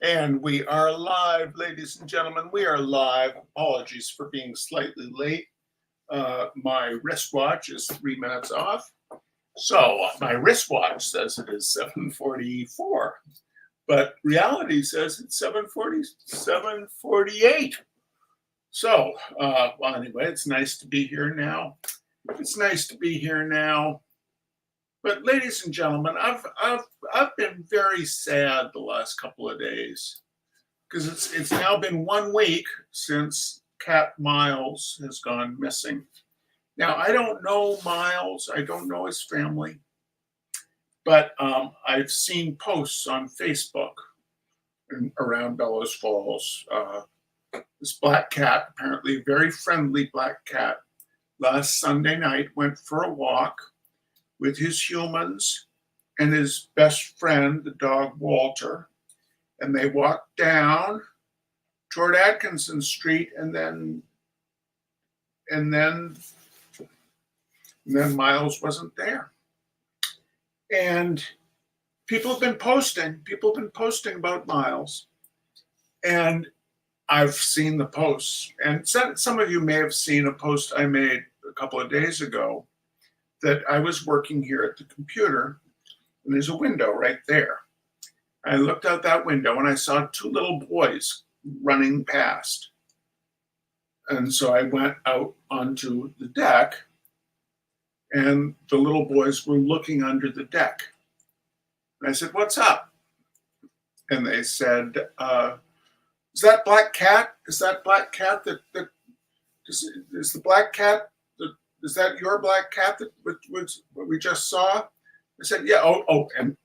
And we are live, ladies and gentlemen. We are live. Apologies for being slightly late. My wristwatch is 3 minutes off. So my wristwatch says it is 7:44, but reality says it's 7:40, 7:48. So, well, anyway, it's nice to be here now. It's nice to be here now. But ladies and gentlemen, I've been very sad the last couple of days because it's now been 1 week since Cat Miles has gone missing. Now I don't know Miles, I don't know his family, but I've seen posts on Facebook and around Bellows Falls. This black cat, apparently a very friendly black cat, last Sunday night went for a walk with his humans and his best friend, the dog Walter, and they walked down toward Atkinson Street, and then Miles wasn't there. And people have been posting about Miles, and I've seen the posts, and some of you may have seen a post I made a couple of days ago that I was working here at the computer, and there's a window right there. I looked out that window and I saw two little boys running past. And so I went out onto the deck, and the little boys were looking under the deck. And I said, "What's up?" And they said, "Is that black cat? Is that black cat is the black cat? Is that your black cat that what we just saw?" I said, "Yeah." Oh, and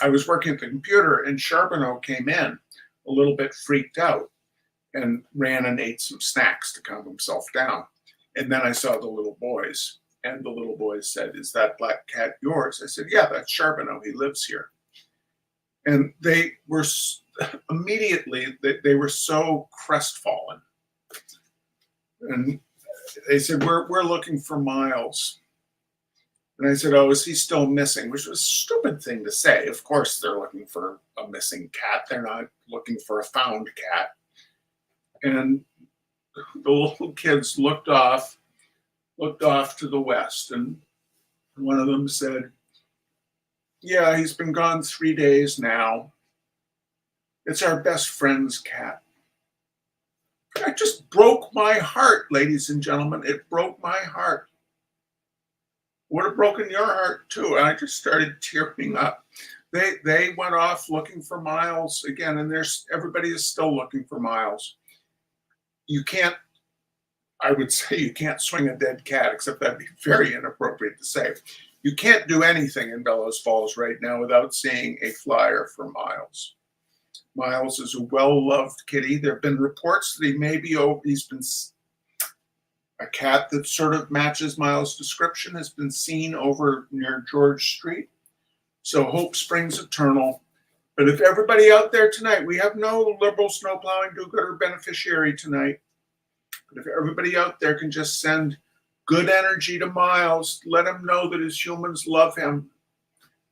I was working at the computer, and Charbonneau came in a little bit freaked out and ran and ate some snacks to calm himself down. And then I saw the little boys, and the little boys said, "Is that black cat yours?" I said, "Yeah, that's Charbonneau. He lives here." And they were immediately, they were so crestfallen. And they said, we're looking for Miles. And I said, "Oh, is he still missing?" Which was a stupid thing to say. Of course they're looking for a missing cat. They're not looking for a found cat. And the little kids looked off to the west, and one of them said, "Yeah, he's been gone 3 days now. It's our best friend's cat." It just broke my heart, ladies and gentlemen. It broke my heart. Would have broken your heart too. I just started tearing up. They went off looking for Miles again, and everybody is still looking for Miles. I would say you can't swing a dead cat, except that'd be very inappropriate to say. You can't do anything in Bellows Falls right now without seeing a flyer for Miles. Miles is a well-loved kitty. There have been reports that he's been a cat that sort of matches Miles' description has been seen over near George Street. So hope springs eternal. But if everybody out there tonight, we have no liberal snowplowing do-gooder beneficiary tonight. But if everybody out there can just send good energy to Miles, let him know that his humans love him,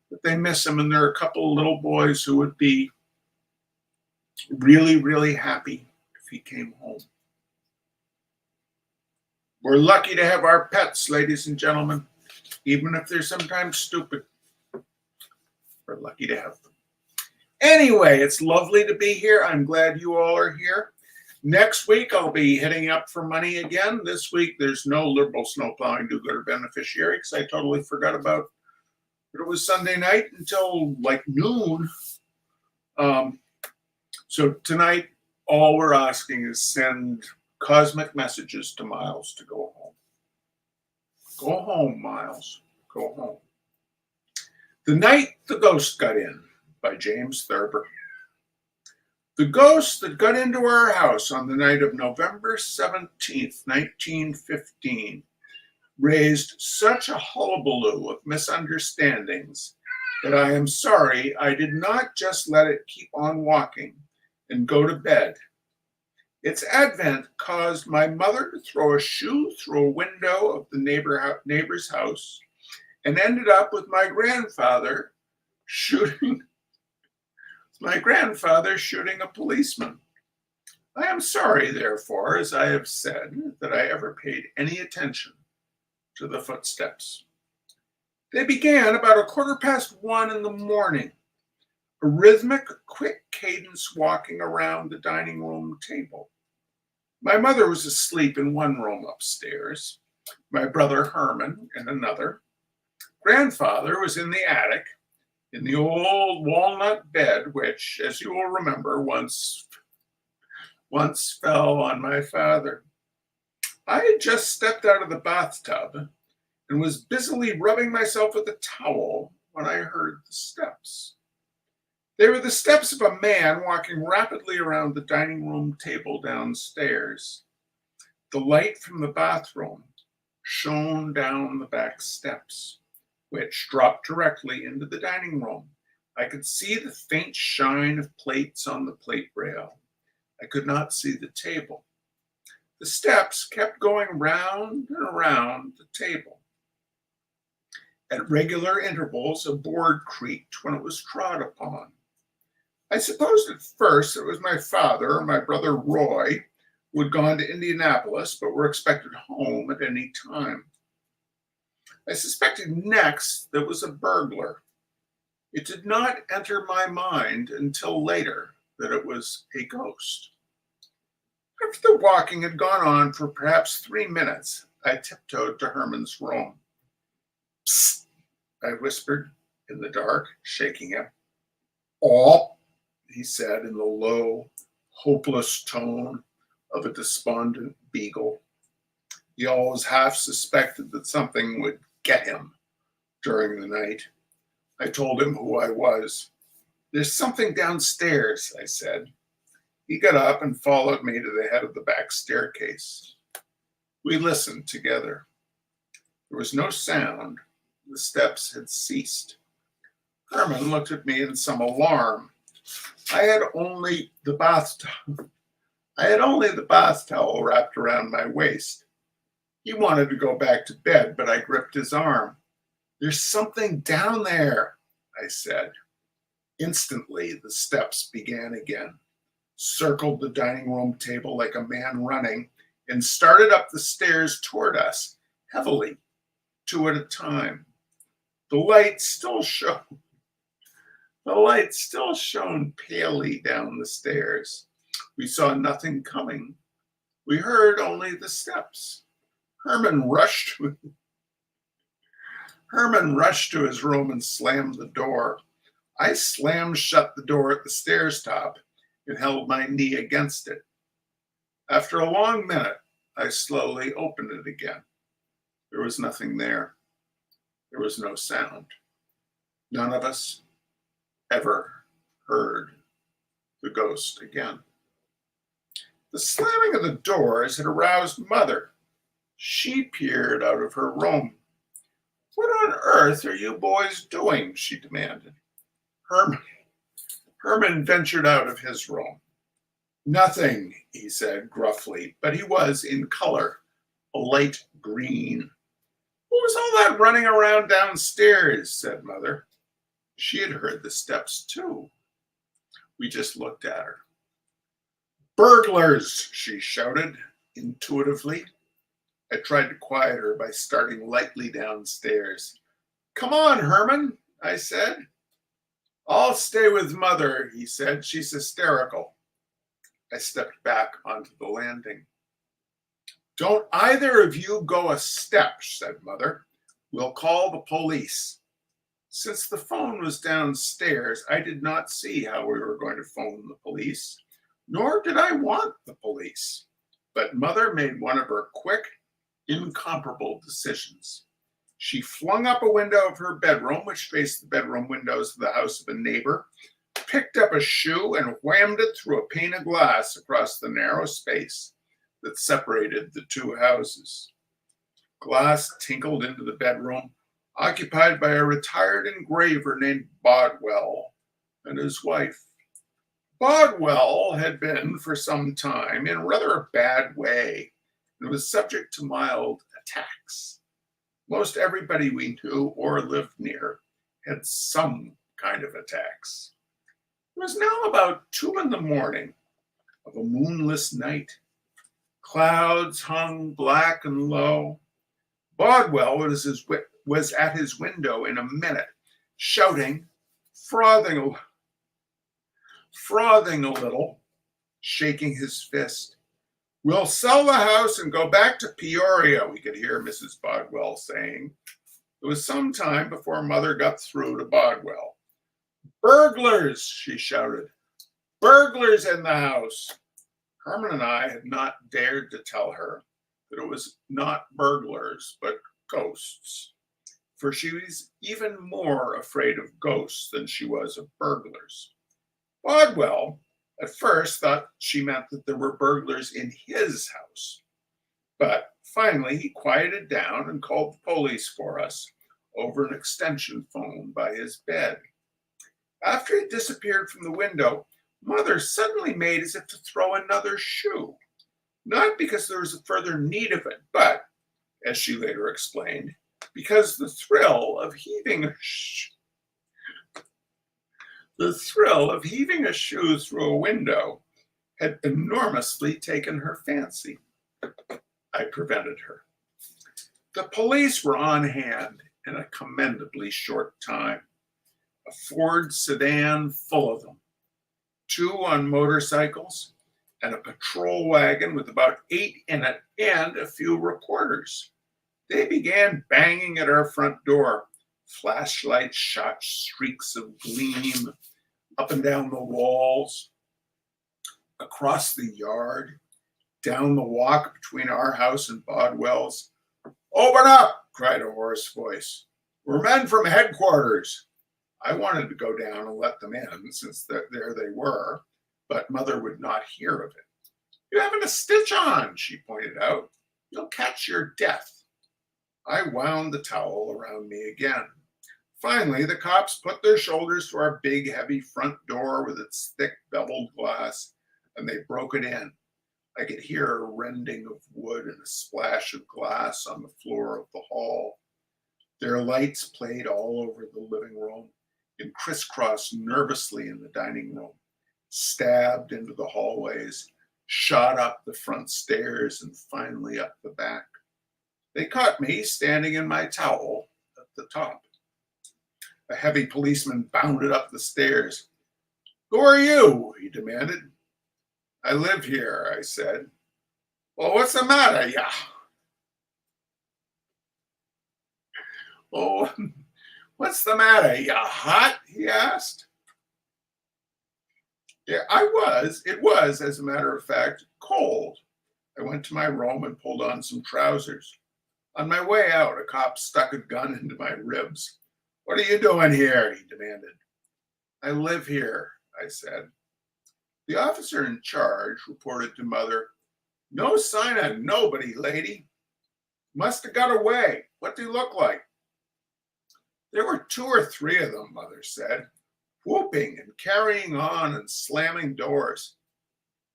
that they miss him, and there are a couple of little boys who would be really, really happy if he came home. We're lucky to have our pets, ladies and gentlemen, even if they're sometimes stupid. We're lucky to have them. Anyway, it's lovely to be here. I'm glad you all are here. Next week, I'll be hitting up for money again. This week, there's no liberal snowplowing do-gooder beneficiary because I totally forgot about it. It was Sunday night until like noon. So tonight, all we're asking is send cosmic messages to Miles to go home. Go home, Miles. Go home. The Night the Ghost Got In by James Thurber. The ghost that got into our house on the night of November 17th, 1915, raised such a hullabaloo of misunderstandings that I am sorry I did not just let it keep on walking and go to bed. Its advent caused my mother to throw a shoe through a window of the neighbor's house and ended up with my grandfather shooting My grandfather shooting a policeman. I am sorry, therefore, as I have said, that I ever paid any attention to the footsteps. They began about 1:15 in the morning, a rhythmic, quick cadence walking around the dining room table. My mother was asleep in one room upstairs, my brother Herman in another. Grandfather was in the attic, in the old walnut bed, which, as you will remember, once fell on my father. I had just stepped out of the bathtub and was busily rubbing myself with a towel when I heard the steps. They were the steps of a man walking rapidly around the dining room table downstairs. The light from the bathroom shone down the back steps, which dropped directly into the dining room. I could see the faint shine of plates on the plate rail. I could not see the table. The steps kept going round and around the table. At regular intervals, a board creaked when it was trod upon. I supposed at first it was my father or my brother Roy, who had gone to Indianapolis but were expected home at any time. I suspected next that it was a burglar. It did not enter my mind until later that it was a ghost. After the walking had gone on for perhaps 3 minutes, I tiptoed to Herman's room. Psst, I whispered in the dark, shaking him. "Oh," he said in the low, hopeless tone of a despondent beagle. He always half suspected that something would get him during the night. I told him who I was. "There's something downstairs," I said. He got up and followed me to the head of the back staircase. We listened together. There was no sound. The steps had ceased. Herman looked at me in some alarm. I had only the bath towel wrapped around my waist. He wanted to go back to bed, but I gripped his arm. "There's something down there," I said. Instantly, the steps began again, circled the dining room table like a man running, and started up the stairs toward us, heavily, 2 at a time. The light still shone palely down the stairs. We saw nothing coming. We heard only the steps. Herman rushed to his room and slammed the door. I slammed shut the door at the stairs top and held my knee against it. After a long minute, I slowly opened it again. There was nothing there. There was no sound. None of us ever heard the ghost again. The slamming of the doors had aroused Mother. She peered out of her room. "What on earth are you boys doing?" she demanded. Herman ventured out of his room. "Nothing," he said gruffly, but he was in color, a light green. "What was all that running around downstairs?" said Mother. She had heard the steps too. We just looked at her. "Burglars!" she shouted intuitively. I tried to quiet her by starting lightly downstairs. "Come on, Herman," I said. "I'll stay with Mother," he said. "She's hysterical." I stepped back onto the landing. "Don't either of you go a step," said Mother. "We'll call the police." Since the phone was downstairs, I did not see how we were going to phone the police, nor did I want the police. But Mother made one of her quick, incomparable decisions. She flung up a window of her bedroom, which faced the bedroom windows of the house of a neighbor, picked up a shoe and whammed it through a pane of glass across the narrow space that separated the two houses. Glass tinkled into the bedroom, occupied by a retired engraver named Bodwell and his wife. Bodwell had been, for some time, in rather a bad way and was subject to mild attacks. Most everybody we knew or lived near had some kind of attacks. It was now about 2 in the morning of a moonless night. Clouds hung black and low. Bodwell was at his window in a minute, shouting, frothing, frothing a little, shaking his fist. "We'll sell the house and go back to Peoria," we could hear Mrs. Bodwell saying. It was some time before Mother got through to Bodwell. "Burglars!" she shouted. "Burglars in the house!" Herman and I had not dared to tell her that it was not burglars, but ghosts, for she was even more afraid of ghosts than she was of burglars. Bodwell at first thought she meant that there were burglars in his house, but finally he quieted down and called the police for us over an extension phone by his bed. After he disappeared from the window, Mother suddenly made as if to throw another shoe, not because there was a further need of it, but, as she later explained, because the thrill of heaving a shoe through a window had enormously taken her fancy. I prevented her. The police were on hand in a commendably short time. A Ford sedan full of them, 2 on motorcycles, and a patrol wagon with about 8 in it, and a few reporters. They began banging at our front door. Flashlights shot streaks of gleam up and down the walls, across the yard, down the walk between our house and Bodwell's. "Open up!" cried a hoarse voice. "We're men from headquarters." I wanted to go down and let them in, since there they were, but Mother would not hear of it. "You haven't a stitch on," she pointed out. "You'll catch your death." I wound the towel around me again. Finally, the cops put their shoulders to our big, heavy front door with its thick, beveled glass, and they broke it in. I could hear a rending of wood and a splash of glass on the floor of the hall. Their lights played all over the living room and crisscrossed nervously in the dining room, stabbed into the hallways, shot up the front stairs, and finally up the back. They caught me standing in my towel at the top. A heavy policeman bounded up the stairs. "Who are you?" he demanded. "I live here," I said. "Well, what's the matter, ya?" "Oh, what's the matter, ya hot?" he asked. Yeah, it was, as a matter of fact, cold. I went to my room and pulled on some trousers. On my way out, a cop stuck a gun into my ribs. "What are you doing here?" he demanded. "I live here," I said. The officer in charge reported to Mother, "No sign of nobody, lady. Must have got away. What do he look like?" "There were 2 or 3 of them," Mother said, "whooping and carrying on and slamming doors."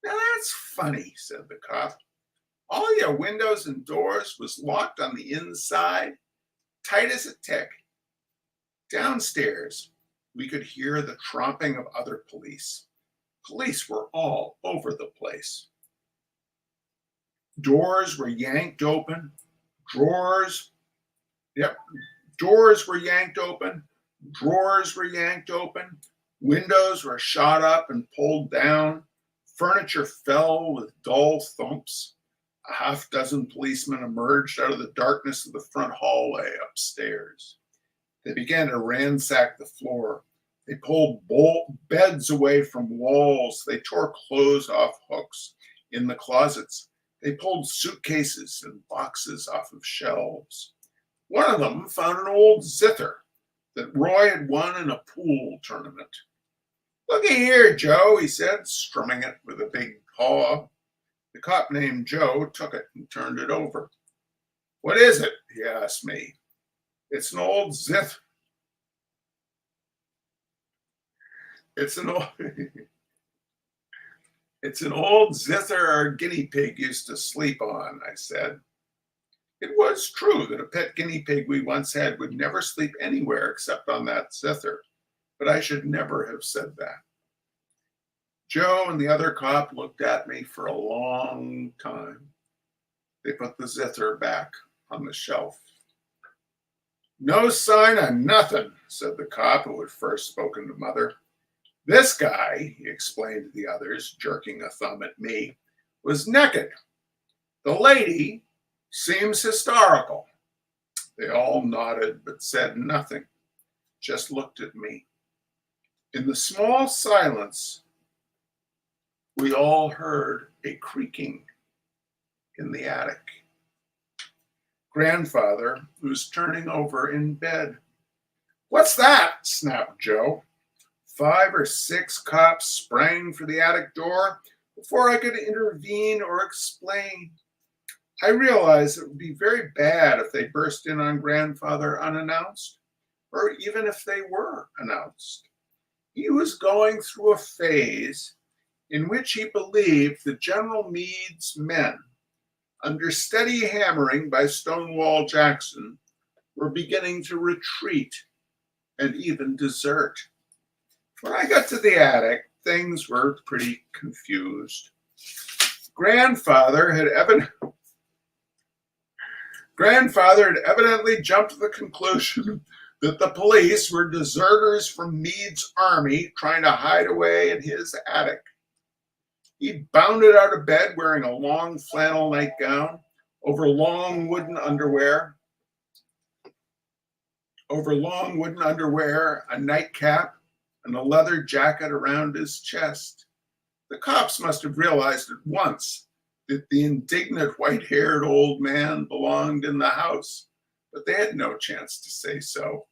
"Now that's funny," said the cop. "All your windows and doors was locked on the inside, tight as a tick." Downstairs, we could hear the tromping of other police. Police were all over the place. Doors were yanked open. Doors were yanked open. Drawers were yanked open. Windows were shot up and pulled down. Furniture fell with dull thumps. A half-dozen policemen emerged out of the darkness of the front hallway upstairs. They began to ransack the floor. They pulled beds away from walls. They tore clothes off hooks in the closets. They pulled suitcases and boxes off of shelves. One of them found an old zither that Roy had won in a pool tournament. "Looky here, Joe," he said, strumming it with a big paw. The cop named Joe took it and turned it over. "What is it?" he asked me. "It's an old zither. It's an old zither our guinea pig used to sleep on," I said. It was true that a pet guinea pig we once had would never sleep anywhere except on that zither, but I should never have said that. Joe and the other cop looked at me for a long time. They put the zither back on the shelf. No sign of nothing, said the cop who had first spoken to Mother. This guy, he explained to the others, jerking a thumb at me, was naked. The lady seems hysterical. They all nodded but said nothing, just looked at me. In the small silence, we all heard a creaking in the attic. Grandfather was turning over in bed. What's that? Snapped Joe. 5 or 6 cops sprang for the attic door before I could intervene or explain. I realized it would be very bad if they burst in on Grandfather unannounced, or even if they were announced. He was going through a phase in which he believed that General Meade's men, under steady hammering by Stonewall Jackson, were beginning to retreat and even desert. When I got to the attic, things were pretty confused. Grandfather had evidently jumped to the conclusion that the police were deserters from Meade's army trying to hide away in his attic. He bounded out of bed wearing a long flannel nightgown over long wooden underwear, a nightcap, and a leather jacket around his chest. The cops must have realized at once that the indignant white-haired old man belonged in the house, but they had no chance to say so.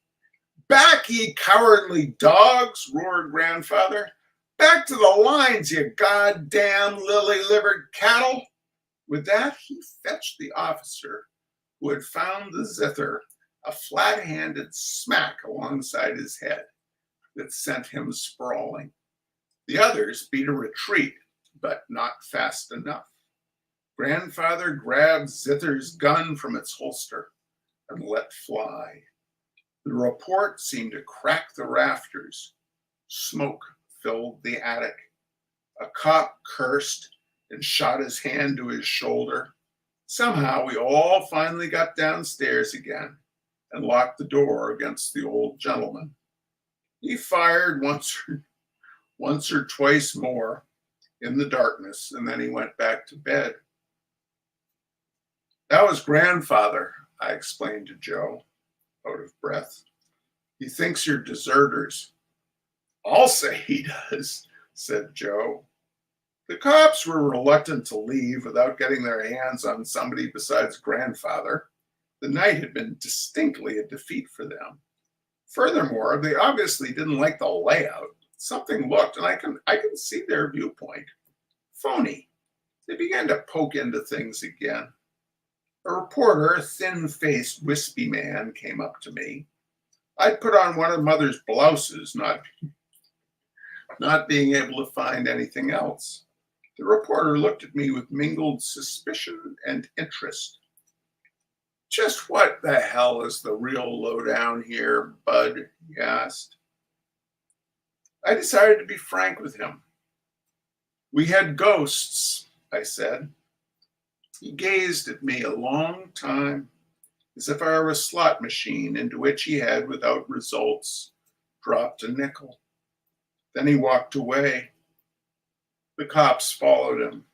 Back, ye cowardly dogs, roared Grandfather. Back to the lines, you goddamn lily-livered cattle. With that, he fetched the officer who had found the zither a flat-handed smack alongside his head that sent him sprawling. The others beat a retreat, but not fast enough. Grandfather grabbed Zither's gun from its holster and let fly. The report seemed to crack the rafters. Smoke filled the attic. A cop cursed and shot his hand to his shoulder. Somehow we all finally got downstairs again and locked the door against the old gentleman. He fired once or twice more in the darkness, and then he went back to bed. That was Grandfather, I explained to Joe, out of breath. He thinks you're deserters. I'll say he does, said Joe. The cops were reluctant to leave without getting their hands on somebody besides Grandfather. The night had been distinctly a defeat for them. Furthermore, they obviously didn't like the layout. Something looked, and I can see their viewpoint, phony. They began to poke into things again. A reporter, a thin-faced, wispy man, came up to me. I'd put on one of Mother's blouses, not being able to find anything else. The reporter looked at me with mingled suspicion and interest. Just what the hell is the real lowdown here, Bud? He asked. I decided to be frank with him. We had ghosts, I said. He gazed at me a long time, as if I were a slot machine into which he had, without results, dropped a nickel. Then he walked away. The cops followed him.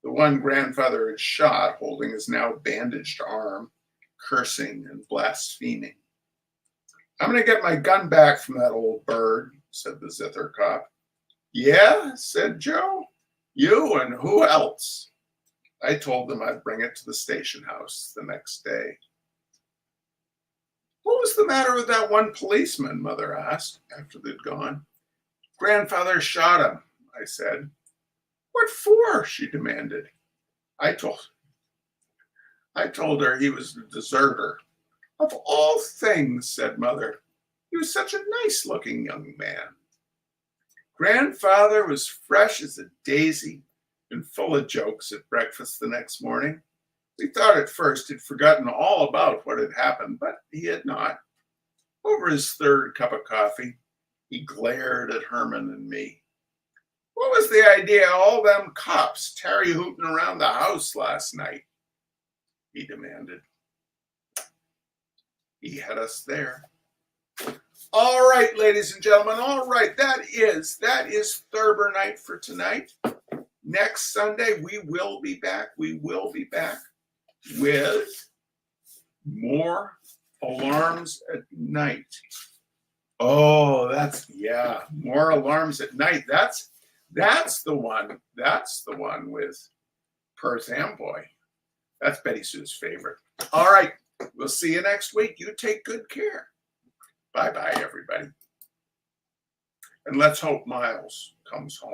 The one Grandfather had shot, holding his now bandaged arm, cursing and blaspheming. I'm going to get my gun back from that old bird, said the zither cop. Yeah, said Joe. You and who else? I told them I'd bring it to the station house the next day. What was the matter with that one policeman? Mother asked after they'd gone. Grandfather shot him, I said. What for? She demanded. I told her he was a deserter. Of all things, said Mother. He was such a nice-looking young man. Grandfather was fresh as a daisy and full of jokes at breakfast the next morning. We thought at first he'd forgotten all about what had happened, but he had not. Over his third cup of coffee, he glared at Herman and me. What was the idea of all them cops Terry hooting around the house last night? He demanded. He had us there. All right, ladies and gentlemen. All right, that is Thurber night for tonight. Next Sunday, we will be back. We will be back with more alarms at night. Oh, more alarms at night. That's the one. That's the one with Perth Amboy. That's Betty Sue's favorite. All right, we'll see you next week. You take good care. Bye-bye, everybody. And let's hope Miles comes home.